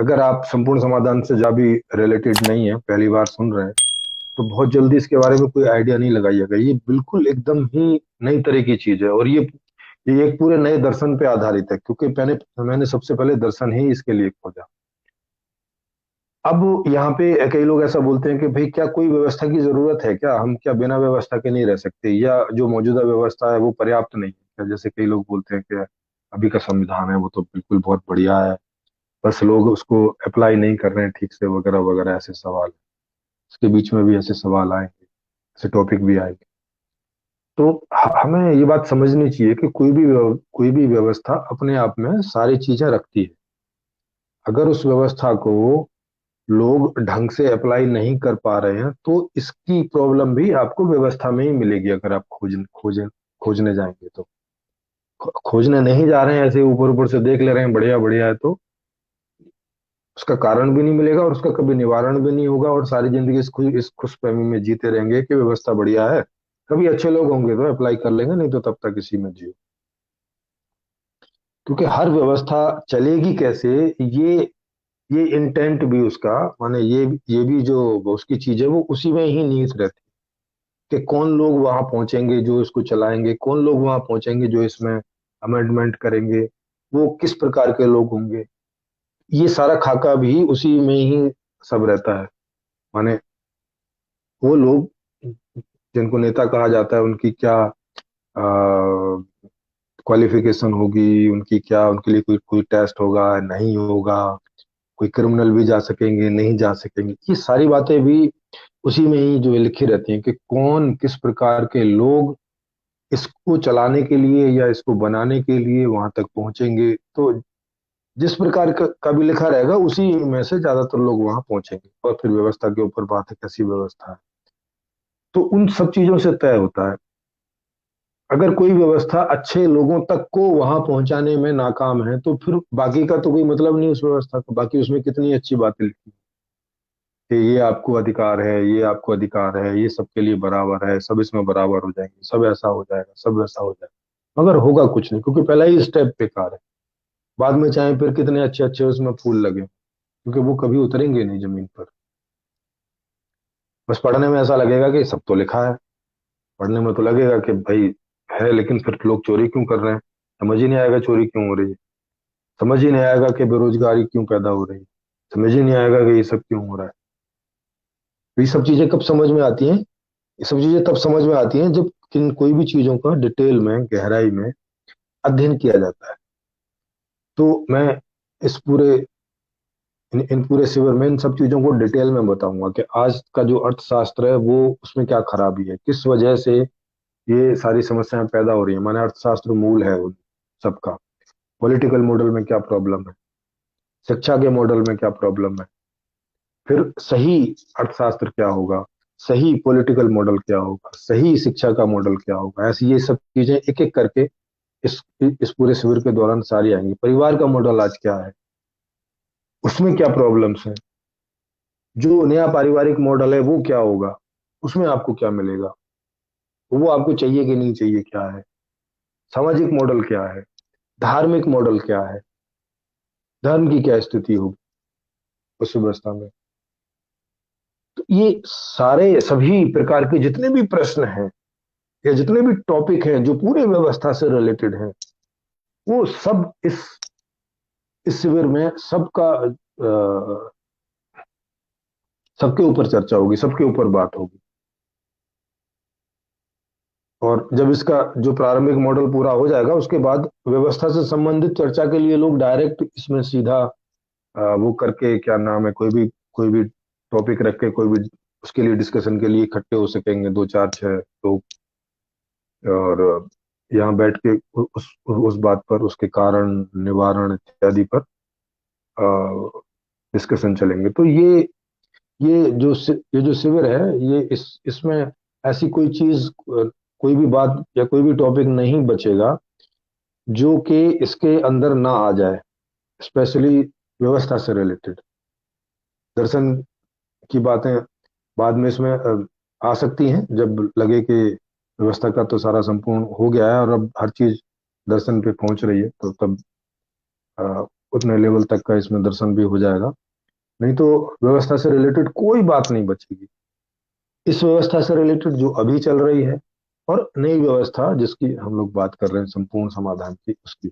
अगर आप संपूर्ण समाधान से जा भी रिलेटेड नहीं है, पहली बार सुन रहे हैं, तो बहुत जल्दी इसके बारे में कोई आइडिया नहीं लगाइएगा। ये बिल्कुल एकदम ही नई तरह की चीज है, और ये एक पूरे नए दर्शन पे आधारित है, क्योंकि मैंने मैंने सबसे पहले दर्शन ही इसके लिए खोजा। अब यहाँ पे कई लोग ऐसा बोलते हैं कि भाई क्या कोई व्यवस्था की जरूरत है, क्या हम क्या बिना व्यवस्था के नहीं रह सकते, या जो मौजूदा व्यवस्था है वो पर्याप्त नहीं है क्या? जैसे कई लोग बोलते हैं कि अभी का संविधान है वो तो बिल्कुल बहुत बढ़िया है, बस लोग उसको अप्लाई नहीं कर रहे हैं ठीक से, वगैरह वगैरह ऐसे सवाल। इसके बीच में भी ऐसे सवाल आएंगे, ऐसे टॉपिक भी आएंगे। तो हमें ये बात समझनी चाहिए कि कोई भी व्यवस्था अपने आप में सारी चीजें रखती है। अगर उस व्यवस्था को लोग ढंग से अप्लाई नहीं कर पा रहे हैं, तो इसकी प्रॉब्लम भी आपको व्यवस्था में ही मिलेगी। अगर आप खोजने जाएंगे तो खोजने नहीं जा रहे हैं, ऐसे ऊपर ऊपर से देख ले रहे हैं बढ़िया बढ़िया है, तो उसका कारण भी नहीं मिलेगा और उसका कभी निवारण भी नहीं होगा, और सारी जिंदगी इस खुशफहमी में जीते रहेंगे कि व्यवस्था बढ़िया है। कभी अच्छे लोग होंगे तो अप्लाई कर लेंगे, नहीं तो तब तक इसी में जियो। क्योंकि हर व्यवस्था चलेगी कैसे, ये ये इंटेंट भी उसका, माने ये भी जो उसकी चीज है वो उसी में ही निहित रहती है कि कौन लोग वहां पहुंचेंगे जो इसको चलाएंगे, कौन लोग वहां पहुंचेंगे जो इसमें अमेंडमेंट करेंगे, वो किस प्रकार के लोग होंगे। ये सारा खाका भी उसी में ही सब रहता है। माने वो लोग जिनको नेता कहा जाता है, उनकी क्या क्वालिफिकेशन होगी, उनकी क्या, उनके लिए कोई कोई टेस्ट होगा नहीं होगा, कोई क्रिमिनल भी जा सकेंगे नहीं जा सकेंगे, ये सारी बातें भी उसी में ही जो है लिखी रहती हैं कि कौन किस प्रकार के लोग इसको चलाने के लिए या इसको बनाने के लिए वहां तक पहुंचेंगे। तो जिस प्रकार का भी लिखा रहेगा उसी में से ज्यादातर लोग वहां पहुंचेंगे, और फिर व्यवस्था के ऊपर बात है कैसी व्यवस्था है। तो उन सब चीजों से तय होता है। अगर कोई व्यवस्था अच्छे लोगों तक को वहां पहुंचाने में नाकाम है, तो फिर बाकी का तो कोई मतलब नहीं उस व्यवस्था का। बाकी उसमें कितनी अच्छी बातें लिखी हैं कि ये आपको अधिकार है, ये आपको अधिकार है, ये सबके लिए बराबर है, सब इसमें बराबर हो जाएंगे, सब ऐसा हो जाएगा, सब वैसा हो जाएगा, मगर होगा कुछ नहीं, क्योंकि पहला ही स्टेप बेकार है। बाद में चाहे फिर कितने अच्छे अच्छे उसमें फूल लगे, क्योंकि वो कभी उतरेंगे नहीं जमीन पर। बस पढ़ने में ऐसा लगेगा कि सब तो लिखा है, पढ़ने में तो लगेगा कि भाई है, लेकिन फिर लोग चोरी क्यों कर रहे हैं, समझ ही नहीं आएगा चोरी क्यों हो रही है, समझ ही नहीं आएगा कि बेरोजगारी क्यों पैदा हो रही है, समझ ही नहीं आएगा कि ये सब क्यों हो रहा है। तो ये सब चीजें कब समझ में आती हैं? ये सब चीजें तब समझ में आती हैं जब कोई भी चीजों का डिटेल में, गहराई में अध्ययन किया जाता है। तो मैं इस पूरे इन पूरे शिविर में इन सब चीजों को डिटेल में बताऊंगा कि आज का जो अर्थशास्त्र है वो, उसमें क्या खराबी है, किस वजह से ये सारी समस्याएं पैदा हो रही है। माने अर्थशास्त्र मूल है उन सबका। पॉलिटिकल मॉडल में क्या प्रॉब्लम है, शिक्षा के मॉडल में क्या प्रॉब्लम है, फिर सही अर्थशास्त्र क्या होगा, सही पॉलिटिकल मॉडल क्या होगा, सही शिक्षा का मॉडल क्या होगा। ऐसी ये सब चीजें एक एक करके इस इस पूरे शिविर के दौरान सारी आएंगी। परिवार का मॉडल आज क्या है, उसमें क्या प्रॉब्लम्स हैं, जो नया पारिवारिक मॉडल है वो क्या होगा, उसमें आपको क्या मिलेगा, वो आपको चाहिए कि नहीं चाहिए, क्या है सामाजिक मॉडल, क्या है धार्मिक मॉडल, क्या है धर्म की क्या स्थिति होगी उस व्यवस्था में। तो ये सारे सभी प्रकार के जितने भी प्रश्न हैं या जितने भी टॉपिक हैं जो पूरे व्यवस्था से रिलेटेड हैं, वो सब इस शिविर में सबके ऊपर चर्चा होगी, सबके ऊपर बात होगी। और जब इसका जो प्रारंभिक मॉडल पूरा हो जाएगा, उसके बाद व्यवस्था से संबंधित चर्चा के लिए लोग डायरेक्ट इसमें सीधा वो करके, क्या नाम है, कोई भी टॉपिक रख के, कोई भी उसके लिए डिस्कशन के लिए इकट्ठे हो सकेंगे, दो चार छह लोग, और यहाँ बैठ के उस बात पर, उसके कारण निवारण इत्यादि पर डिस्कशन चलेंगे। तो ये जो शिविर है, ये इसमें ऐसी कोई चीज, कोई भी बात या कोई भी टॉपिक नहीं बचेगा जो कि इसके अंदर ना आ जाए, स्पेशली व्यवस्था से रिलेटेड। दर्शन की बातें बाद में इसमें आ सकती हैं, जब लगे कि व्यवस्था का तो सारा संपूर्ण हो गया है और अब हर चीज दर्शन पे पहुंच रही है, तो तब उतने लेवल तक का इसमें दर्शन भी हो जाएगा। नहीं तो व्यवस्था से रिलेटेड कोई बात नहीं बचेगी। इस व्यवस्था से रिलेटेड जो अभी चल रही है, और नई व्यवस्था जिसकी हम लोग बात कर रहे हैं संपूर्ण समाधान की, उसकी